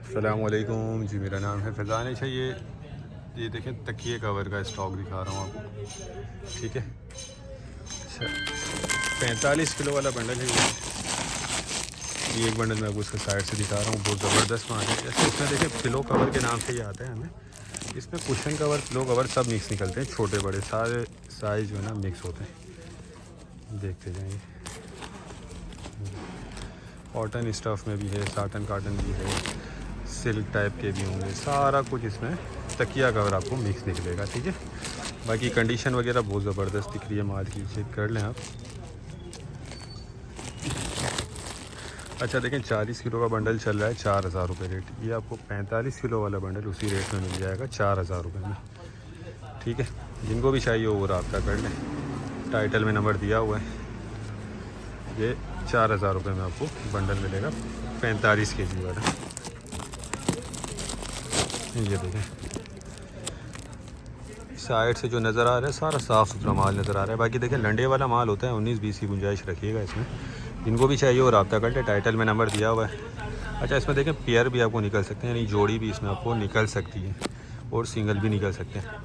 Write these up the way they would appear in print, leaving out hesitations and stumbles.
अस्सलामुअलैकुम जी, मेरा नाम है फैज़ान है। ये देखें तकिए कवर का स्टॉक दिखा रहा हूँ आपको। ठीक है, अच्छा 45 किलो वाला बंडल है ये एक बंडल मैं आपको उसके साइड से दिखा रहा हूँ। बहुत ज़बरदस्त माल है। जैसे इसमें देखें पिलो कवर के नाम से ही आता है हमें। इसमें कुशन कवर, पिलो कवर सब मिक्स निकलते हैं, छोटे बड़े सारे साइज़ जो है ना मिक्स होते हैं। देखते जाएंगे, कॉटन स्टफ़ में भी है, साटन काटन भी है, सिल्क टाइप के भी होंगे, सारा कुछ इसमें तकिया कवर आपको मिक्स निकलेगा। ठीक है, बाकी कंडीशन वगैरह बहुत ज़बरदस्त दिख रही है माल की, चेक कर लें आप। अच्छा देखें, 40 किलो का बंडल चल रहा है 4000 रुपये रेट। ये आपको 45 किलो वाला बंडल उसी रेट में मिल जाएगा 4000 रुपये में। ठीक है, जिनको भी चाहिए वो रब्ता कर लें, टाइटल में नंबर दिया हुआ है। ये 4000 रुपये में आपको बंडल मिलेगा 45 kg वाला। ये देखें, साइड से जो नज़र आ रहा है सारा साफ़ सुथरा माल नज़र आ रहा है। बाकी देखें लंडे वाला माल होता है, 19-20 की गुंजाइश रखिएगा इसमें। जिनको भी चाहिए वो रब्ता कर ले, टाइटल में नंबर दिया हुआ है। अच्छा, इसमें देखें पेयर भी आपको निकल सकते हैं, यानी जोड़ी भी इसमें आपको निकल सकती है और सिंगल भी निकल सकते हैं।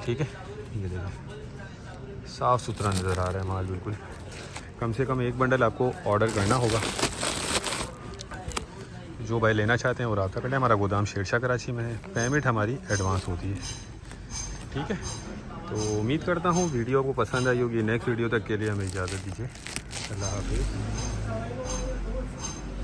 ठीक है, ये देखें साफ़ सुथरा नज़र आ रहा है माल बिल्कुल। कम से कम एक बंडल आपको ऑर्डर करना होगा। जो भाई लेना चाहते हैं वो रब्ता कर लें। हमारा गोदाम शेरशाह कराची में है, पेमेंट हमारी एडवांस होती है। ठीक है, तो उम्मीद करता हूँ वीडियो को पसंद आई होगी। नेक्स्ट वीडियो तक के लिए हमें इजाज़त दीजिए। अल्लाह हाफ़िज़।